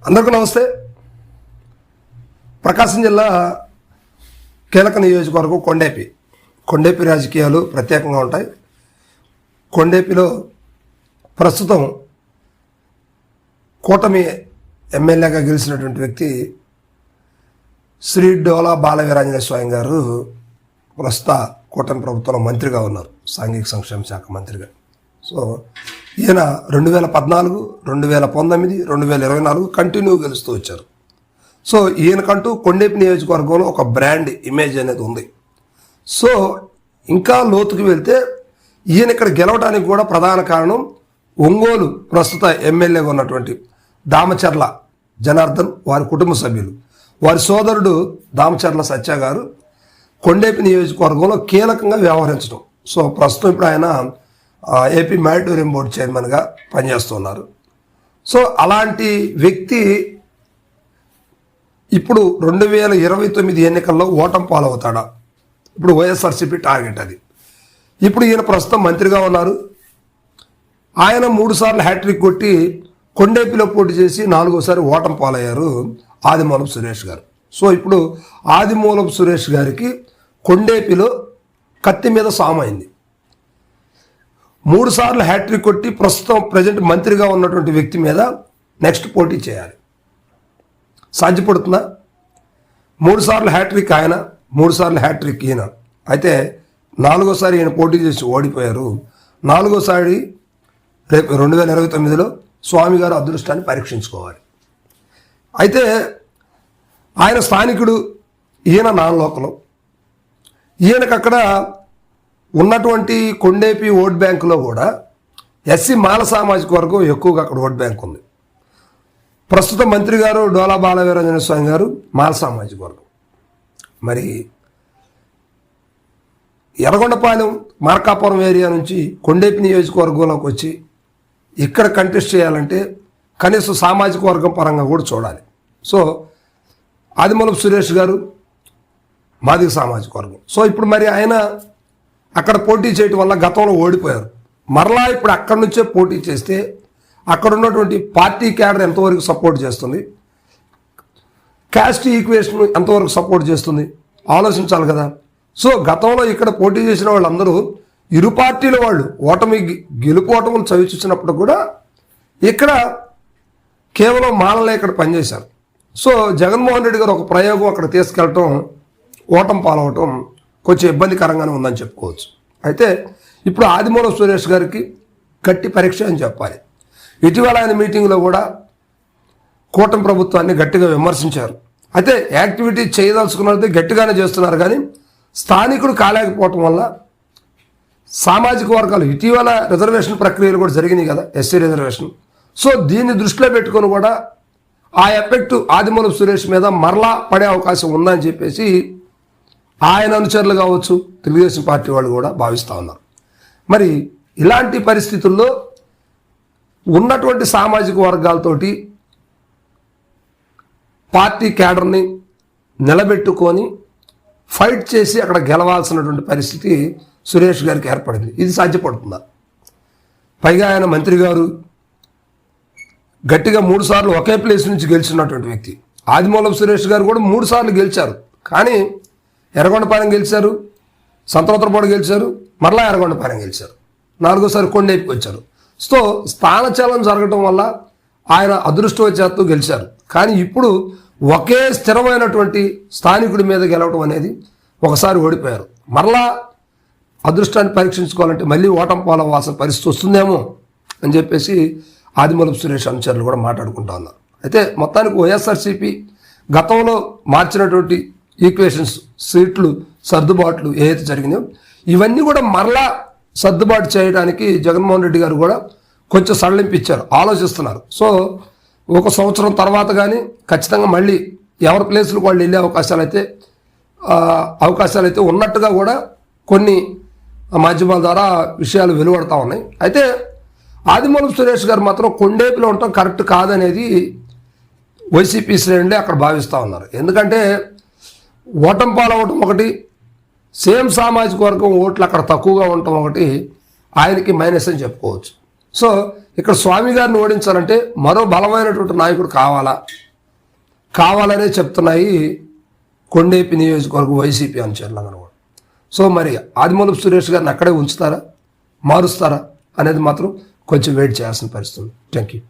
అందరికీ నమస్తే. ప్రకాశం జిల్లా కీలక నియోజకవర్గం కొండేపి రాజకీయాలు ప్రత్యేకంగా ఉంటాయి. కొండేపిలో ప్రస్తుతం కూటమి ఎమ్మెల్యేగా గెలిచినటువంటి వ్యక్తి శ్రీ డోలా బాలవీరాంజనేయ స్వామి గారు ప్రస్తుత కూటమి ప్రభుత్వంలో మంత్రిగా ఉన్నారు, సాంఘిక సంక్షేమ శాఖ మంత్రిగా. సో ఈయన 2014, 2019, 2024 కంటిన్యూ గెలుస్తూ వచ్చారు. సో ఈయనకంటూ కొండేపి నియోజకవర్గంలో ఒక బ్రాండ్ ఇమేజ్ అనేది ఉంది. సో ఇంకా లోతుకు వెళ్తే ఈయన ఇక్కడ గెలవడానికి కూడా ప్రధాన కారణం ఒంగోలు ప్రస్తుత ఎమ్మెల్యేగా ఉన్నటువంటి దామచర్ల జనార్దన్, వారి కుటుంబ సభ్యులు, వారి సోదరుడు దామచర్ల సత్య గారు కొండేపి నియోజకవర్గంలో కీలకంగా వ్యవహరించడం. సో ప్రస్తుతం ఇప్పుడు ఆయన ఏపీ మారిటోరియం బోర్డు చైర్మన్గా పనిచేస్తున్నారు. సో అలాంటి వ్యక్తి ఇప్పుడు 2029 ఎన్నికల్లో ఓటమి పాలవుతాడా? ఇప్పుడు వైఎస్ఆర్సీపీ టార్గెట్ అది. ఇప్పుడు ఈయన ప్రస్తుతం మంత్రిగా ఉన్నారు. ఆయన 3 సార్లు హ్యాట్రిక్ కొట్టి కొండేపిలో పోటీ చేసి 4వసారి ఓటమి పాలయ్యారు ఆదిమూలపు సురేష్ గారు. సో ఇప్పుడు ఆదిమూలపు సురేష్ గారికి కొండేపిలో కత్తి మీద సామైంది. 3 సార్లు హ్యాట్రిక్ కొట్టి ప్రస్తుతం ప్రజెంట్ మంత్రిగా ఉన్నటువంటి వ్యక్తి మీద నెక్స్ట్ పోటీ చేయాలి. సాధ్యపడుతుందా? 3 సార్లు హ్యాట్రిక్ ఆయన, 3 సార్లు హ్యాట్రిక్ ఈయన. అయితే 4వసారి ఈయన పోటీ చేసి ఓడిపోయారు. 4వసారి రేపు 2029లో స్వామి గారు అదృష్టాన్ని పరీక్షించుకోవాలి. అయితే ఆయన స్థానికుడు, ఈయన నాన్ లోకలు. ఈయనకు అక్కడ ఉన్నటువంటి కొండేపి ఓట్ బ్యాంకులో కూడా ఎస్సీ మాల సామాజిక వర్గం ఎక్కువగా అక్కడ ఓట్ బ్యాంక్ ఉంది. ప్రస్తుత మంత్రి గారు డోలా బాలవీరాంజనేయ స్వామి గారు మాల సామాజిక వర్గం. మరి ఎర్రగొండపాలెం మార్కాపురం ఏరియా నుంచి కొండేపి నియోజకవర్గంలోకి వచ్చి ఇక్కడ కంటెస్ట్ చేయాలంటే కనీసం సామాజిక వర్గం పరంగా కూడా చూడాలి. సో ఆదిమూలపు సురేష్ గారు మాదిగ సామాజిక వర్గం. సో ఇప్పుడు మరి ఆయన అక్కడ పోటీ చేయడం వల్ల గతంలో ఓడిపోయారు. మరలా ఇప్పుడు అక్కడి నుంచే పోటీ చేస్తే అక్కడ ఉన్నటువంటి పార్టీ క్యాడర్ ఎంతవరకు సపోర్ట్ చేస్తుంది, క్యాస్ట్ ఈక్వేషన్ ఎంతవరకు సపోర్ట్ చేస్తుంది ఆలోచించాలి కదా. సో గతంలో ఇక్కడ పోటీ చేసిన వాళ్ళందరూ ఇరు పార్టీల వాళ్ళు గెలుపు ఓటములు చవి చూసినప్పుడు కూడా ఇక్కడ కేవలం మాలలే ఇక్కడ పనిచేశారు. సో జగన్మోహన్ రెడ్డి గారు ఒక ప్రయోగం అక్కడ తీసుకెళ్ళటం, ఓటమి పాలవటం కొంచెం ఇబ్బందికరంగానే ఉందని చెప్పుకోవచ్చు. అయితే ఇప్పుడు ఆదిమూలపు సురేష్ గారికి గట్టి పరీక్ష అని చెప్పాలి. ఇటీవల ఆయన మీటింగ్లో కూడా కూటమి ప్రభుత్వాన్ని గట్టిగా విమర్శించారు. అయితే యాక్టివిటీ చేయదలుచుకున్నది గట్టిగానే చేస్తున్నారు, కానీ స్థానికుడు కాలేకపోవటం వల్ల సామాజిక వర్గాలు ఇటీవల రిజర్వేషన్ ప్రక్రియలు కూడా జరిగినాయి కదా, ఎస్సీ రిజర్వేషన్. సో దీన్ని దృష్టిలో పెట్టుకొని కూడా ఆ ఎఫెక్ట్ ఆదిమూలపు సురేష్ మీద మరలా పడే అవకాశం ఉందని చెప్పేసి ఆయన అనుచరులు కావచ్చు, తెలుగుదేశం పార్టీ వాళ్ళు కూడా భావిస్తూ ఉన్నారు. మరి ఇలాంటి పరిస్థితుల్లో ఉన్నటువంటి సామాజిక వర్గాలతోటి పార్టీ క్యాడర్ని నిలబెట్టుకొని ఫైట్ చేసి అక్కడ గెలవాల్సినటువంటి పరిస్థితి సురేష్ గారికి ఏర్పడింది. ఇది సాధ్యపడుతుందా? పైగా ఆయన మంత్రి గారు గట్టిగా 3 సార్లు ఒకే ప్లేస్ నుంచి గెలిచినటువంటి వ్యక్తి. ఆదిమూలపు సురేష్ గారు కూడా 3 సార్లు గెలిచారు, కానీ ఎర్రగొండపాలెం గెలిచారు, సంతనోత్తరపాడు గెలిచారు, మరలా ఎర్రగొండపాలెం గెలిచారు, 4వసారి కొండేపికి వచ్చారు. సో స్థానచలనం జరగటం వల్ల ఆయన అదృష్టవశాత్తు గెలిచారు. కానీ ఇప్పుడు ఒకే స్థిరమైనటువంటి స్థానికుడి మీద గెలవడం అనేది ఒకసారి ఓడిపోయారు. మరలా అదృష్టాన్ని పరీక్షించుకోవాలంటే మళ్ళీ ఓటమి పాలవ్వాల్సిన పరిస్థితి వస్తుందేమో అని చెప్పేసి ఆదిమూలపు సురేష్ అనుచరులు కూడా మాట్లాడుకుంటా ఉన్నారు. అయితే మొత్తానికి వైఎస్ఆర్సీపీ గతంలో మార్చినటువంటి ఈక్వేషన్స్, సీట్లు సర్దుబాట్లు ఏదైతే జరిగినాయో ఇవన్నీ కూడా మరలా సర్దుబాటు చేయడానికి జగన్మోహన్ రెడ్డి గారు కూడా కొంచెం సడలింపిచ్చారు, ఆలోచిస్తున్నారు. సో 1 సంవత్సరం తర్వాత కానీ ఖచ్చితంగా మళ్ళీ ఎవరి ప్లేస్లకు వాళ్ళు వెళ్ళే అవకాశాలు అయితే ఉన్నట్టుగా కూడా కొన్ని మాధ్యమాల ద్వారా విషయాలు వెలువడతా ఉన్నాయి. అయితే ఆదిమూలపు సురేష్ గారు మాత్రం కొండేపిలో ఉండటం కరెక్ట్ కాదనేది వైసీపీ శ్రేణులే అక్కడ భావిస్తూ ఉన్నారు. ఎందుకంటే ఓటమి పాలవటం ఒకటి, సేమ్ సామాజిక వర్గం ఓట్లు అక్కడ తక్కువగా ఉండటం ఒకటి ఆయనకి మైనస్ అని చెప్పుకోవచ్చు. సో ఇక్కడ స్వామి గారిని ఓడించాలంటే మరో బలమైనటువంటి నాయకుడు కావాలనే చెప్తున్నాయి కొండేపి నియోజకవర్గం వైసీపీ అనుచరులు అనమాట. సో మరి ఆదిమూలపు సురేష్ గారిని అక్కడే ఉంచుతారా, మారుస్తారా అనేది మాత్రం కొంచెం వెయిట్ చేయాల్సిన పరిస్థితి. Thank you.